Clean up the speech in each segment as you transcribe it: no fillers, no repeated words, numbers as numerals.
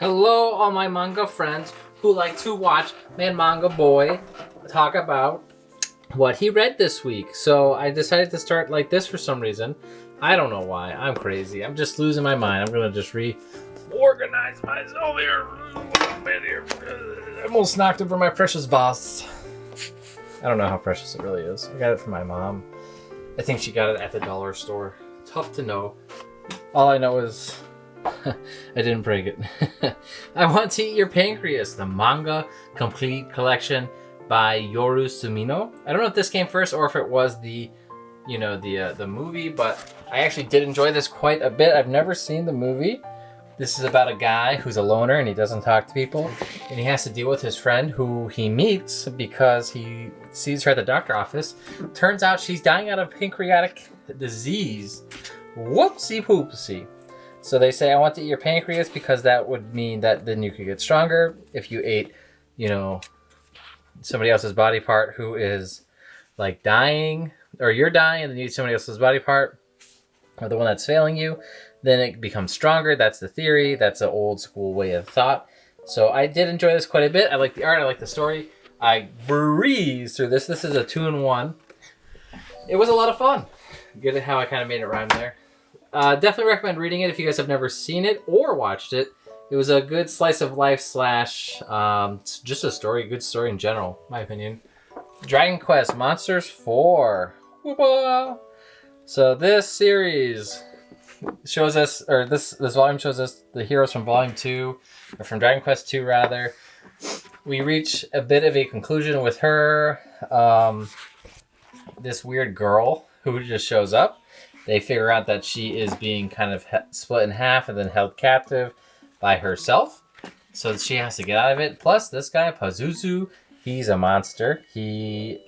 Hello, all my manga friends who like to watch Manga Boy talk about what he read this week. So I decided to start like this for some reason. I don't know why. I'm crazy. I'm just losing my mind. I'm gonna just reorganize myself here. I almost knocked over my precious vase. I don't know how precious it really is. I got it from my mom. I think she got it at the dollar store. Tough to know. All I know is I didn't break it. I Want to Eat Your Pancreas, the manga complete collection by Yoru Sumino. I don't know if this came first or if it was the movie, but I actually did enjoy this quite a bit. I've never seen the movie. This is about a guy who's a loner and he doesn't talk to people, and he has to deal with his friend who he meets because he sees her at the doctor office. Turns out she's dying out of pancreatic disease. Whoopsie poopsie. So they say, I want to eat your pancreas because that would mean that then you could get stronger. If you ate, somebody else's body part who is like dying, or you're dying and then you eat somebody else's body part, or the one that's failing you, then it becomes stronger. That's the theory. That's an old school way of thought. So I did enjoy this quite a bit. I like the art. I like the story. I breezed through this. This is a 2-in-1. It was a lot of fun. Good at how I kind of made it rhyme there. Definitely recommend reading it if you guys have never seen it or watched it. It was a good slice of life / just a story, good story in general, in my opinion. Dragon Quest Monsters 4. Whoop-a! So this series shows us, or this volume shows us the heroes from Volume 2, or from Dragon Quest 2 rather. We reach a bit of a conclusion with her, this weird girl who just shows up. They figure out that she is being kind of split in half and then held captive by herself. So she has to get out of it. Plus, this guy, Pazuzu, he's a monster. He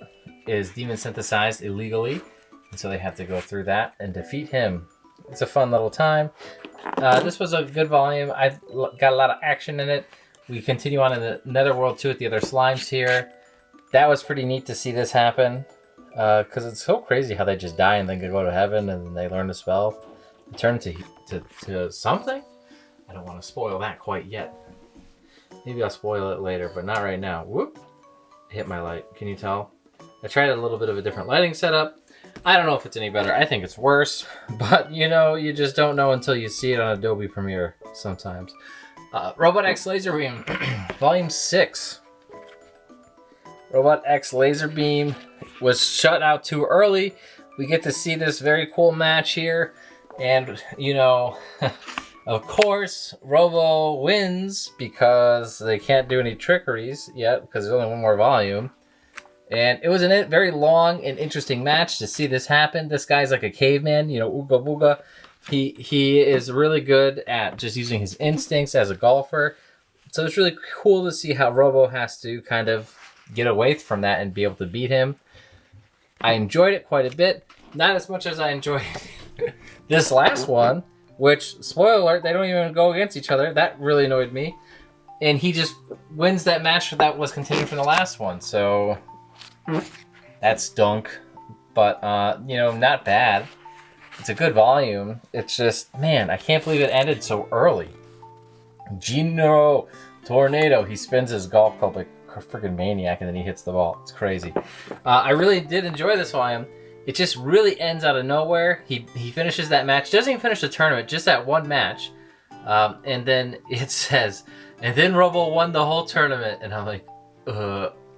is demon synthesized illegally. And so they have to go through that and defeat him. It's a fun little time. This was a good volume. I got a lot of action in it. We continue on in the Netherworld too with the other slimes here. That was pretty neat to see this happen. Because it's so crazy how they just die and then go to heaven and then they learn the spell. Turn to something? I don't want to spoil that quite yet. Maybe I'll spoil it later, but not right now. Whoop! Hit my light. Can you tell? I tried a little bit of a different lighting setup. I don't know if it's any better. I think it's worse. But, you just don't know until you see it on Adobe Premiere sometimes. RobotxLaserbeam, Volume 6. RobotxLaserbeam was shut out too early. We get to see this very cool match here. And, of course, Robo wins because they can't do any trickeries yet because there's only one more volume. And it was a very long and interesting match to see this happen. This guy's like a caveman, Ooga Booga. He is really good at just using his instincts as a golfer. So it's really cool to see how Robo has to kind of get away from that and be able to beat him. I enjoyed it quite a bit. Not as much as I enjoyed this last one, which, spoiler alert, they don't even go against each other. That really annoyed me. And he just wins that match that was continued from the last one. So that stunk. But, not bad. It's a good volume. It's just, man, I can't believe it ended so early. Gino Tornado. He spins his golf club like a freaking maniac and then he hits the ball. It's crazy. I really did enjoy this volume. It just really ends out of nowhere. He finishes that match. Doesn't even finish the tournament, just that one match. And then it says, and then Robo won the whole tournament. And I'm like,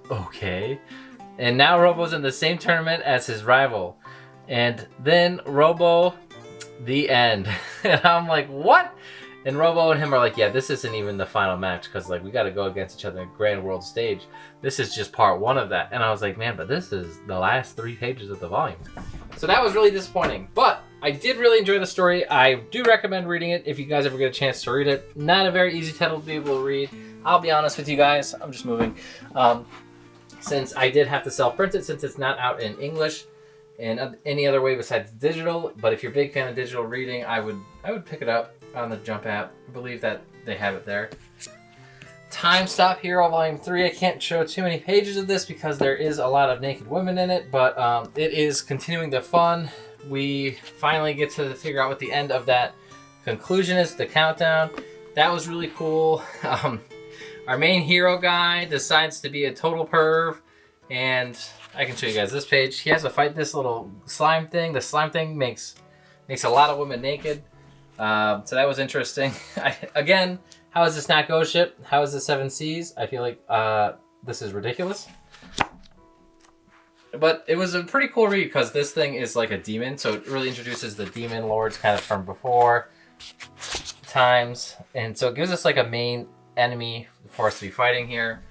okay. And now Robo's in the same tournament as his rival. And then Robo, the end. And I'm like, what? And Robo and him are like, yeah, this isn't even the final match because we got to go against each other in grand world stage. This is just part 1 of that. And I was like, man, but this is the last 3 pages of the volume. So that was really disappointing. But I did really enjoy the story. I do recommend reading it if you guys ever get a chance to read it. Not a very easy title to be able to read. I'll be honest with you guys. I'm just moving. Since I did have to self-print it since it's not out in English and any other way besides digital. But if you're a big fan of digital reading, I would pick it up on the Jump app. I believe that they have it there. Time Stop Hero Volume 3. I can't show too many pages of this because there is a lot of naked women in it, but it is continuing the fun. We finally get to figure out what the end of that conclusion is, the countdown. that was really cool. Our main hero guy decides to be a total perv, and I can show you guys this page. He has to fight this little slime thing. The slime thing makes a lot of women naked. So that was interesting. Again, how is this not Ghost Ship? How is this 7 Seas? I feel like this is ridiculous. But it was a pretty cool read because this thing is like a demon, so it really introduces the demon lords kind of from before times, and so it gives us like a main enemy for us to be fighting here.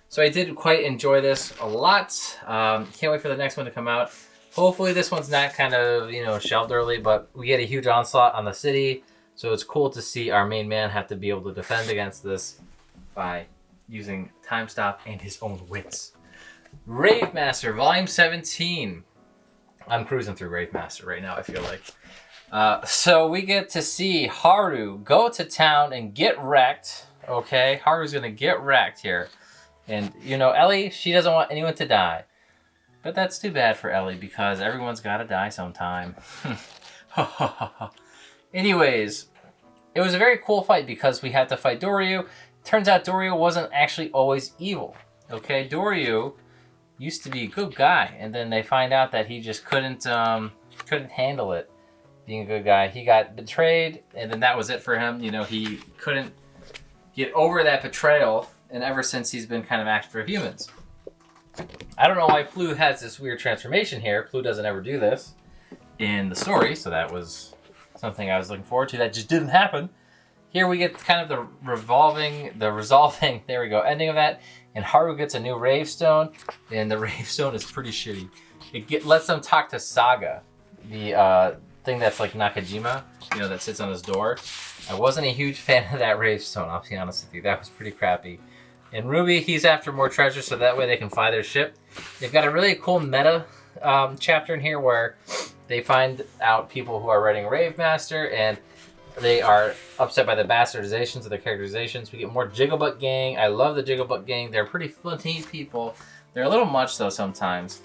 So I did quite enjoy this a lot. Can't wait for the next one to come out. Hopefully this one's not kind of, you know, shelved early, but we get a huge onslaught on the city, so it's cool to see our main man have to be able to defend against this by using time stop and his own wits. Rave Master Volume 17. I'm cruising through Rave Master right now, I feel like. So we get to see Haru go to town and get wrecked. Okay, Haru's gonna get wrecked here. And, you know, Ellie, she doesn't want anyone to die. But that's too bad for Ellie because everyone's gotta die sometime. Anyways, it was a very cool fight because we had to fight Doryu. Turns out Doryu wasn't actually always evil. Okay, Doryu used to be a good guy, and then they find out that he just couldn't handle it being a good guy. He got betrayed, and then that was it for him. You know, he couldn't get over that betrayal, and ever since he's been kind of acting for humans. I don't know why Plu has this weird transformation here. Plu doesn't ever do this in the story, so that was something I was looking forward to. That just didn't happen. Here we get kind of the resolving, there we go, ending of that. And Haru gets a new Rave Stone, and the Rave Stone is pretty shitty. It lets them talk to Saga, the thing that's like Nakajima, you know, that sits on his door. I wasn't a huge fan of that Rave Stone, I'll be honest with you. That was pretty crappy. And Ruby, he's after more treasure, so that way they can fly their ship. They've got a really cool meta chapter in here where they find out people who are writing Rave Master, and they are upset by the bastardizations of their characterizations. We get more Jigglebutt Gang. I love the Jigglebutt Gang. They're pretty funny people. They're a little much, though, sometimes.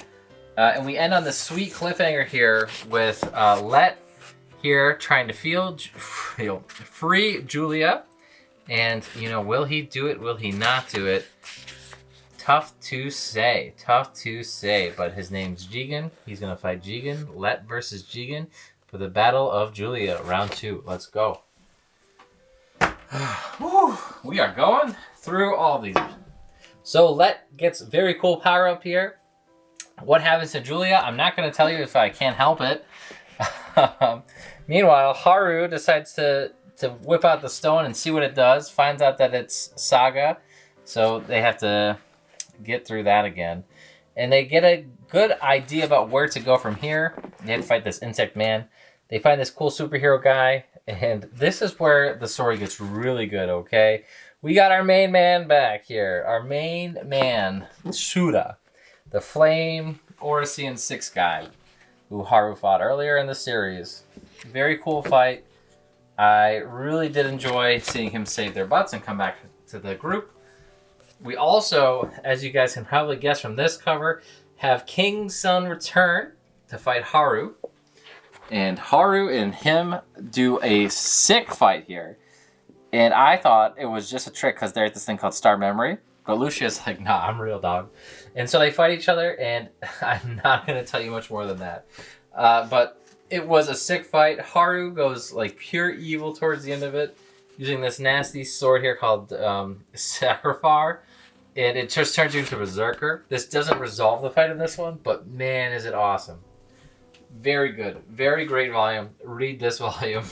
And we end on this sweet cliffhanger here with Let here trying to free Julia. And, you know, will he do it? Will he not do it? Tough to say. Tough to say. But his name's Jigen. He's going to fight Jigen. Let versus Jigen for the Battle of Julia, round 2. Let's go. We are going through all these. So Let gets very cool power up here. What happens to Julia? I'm not going to tell you if I can't help it. Meanwhile, Haru decides to whip out the stone and see what it does. Finds out that it's Saga. So they have to get through that again. And they get a good idea about where to go from here. They have to fight this insect man. They find this cool superhero guy, and this is where the story gets really good, okay? We got our main man back here. Our main man, Shura, the Flame Orisian 6 guy, who Haru fought earlier in the series. Very cool fight. I really did enjoy seeing him save their butts and come back to the group. We also, as you guys can probably guess from this cover, have King Sun return to fight Haru. And Haru and him do a sick fight here. And I thought it was just a trick because they're at this thing called Star Memory. But Lucia's like, nah, I'm real, dog. And so they fight each other, and I'm not going to tell you much more than that. But it was a sick fight. Haru goes like pure evil towards the end of it, using this nasty sword here called Sacrifar. And it just turns you into a Berserker. This doesn't resolve the fight in this one, but man, is it awesome. Very good. Very great volume. Read this volume.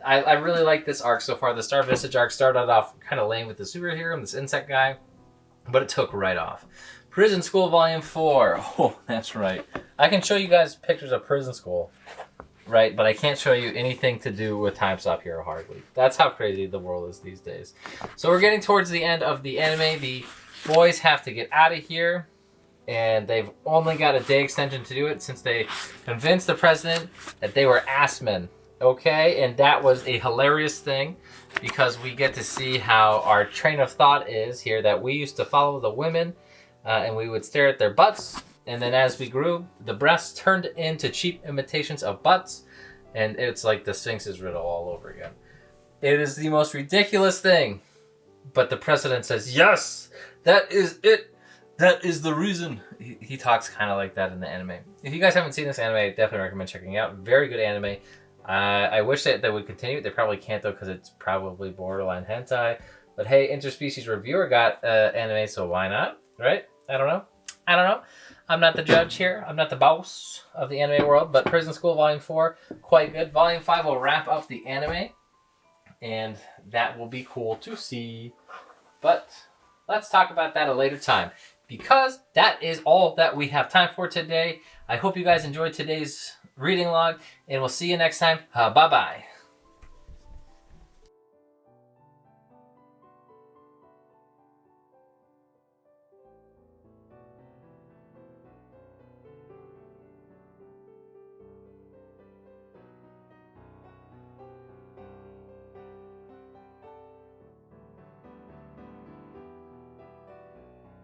I really like this arc so far. The Star Visage arc started off kind of lame with the superhero and this insect guy, but it took right off. Prison School Volume 4. Oh, that's right. I can show you guys pictures of Prison School, right? But I can't show you anything to do with Time Stop Hero hardly. That's how crazy the world is these days. So we're getting towards the end of the anime. The boys have to get out of here, and they've only got a day extension to do it since they convinced the president that they were ass men. Okay, and that was a hilarious thing because we get to see how our train of thought is here, that we used to follow the women and we would stare at their butts, and then as we grew, the breasts turned into cheap imitations of butts, and it's like the Sphinx's riddle all over again. It is the most ridiculous thing. But the president says, yes, that is it. That is the reason. He talks kind of like that in the anime. If you guys haven't seen this anime, I definitely recommend checking it out. Very good anime. I wish that they would continue. They probably can't, though, because it's probably borderline hentai. But hey, Interspecies Reviewer got anime, so why not? Right? I don't know. I'm not the judge here. I'm not the boss of the anime world. But Prison School Volume 4, quite good. Volume 5 will wrap up the anime. And that will be cool to see. But let's talk about that at a later time. Because that is all that we have time for today. I hope you guys enjoyed today's reading log. And we'll see you next time. Bye-bye.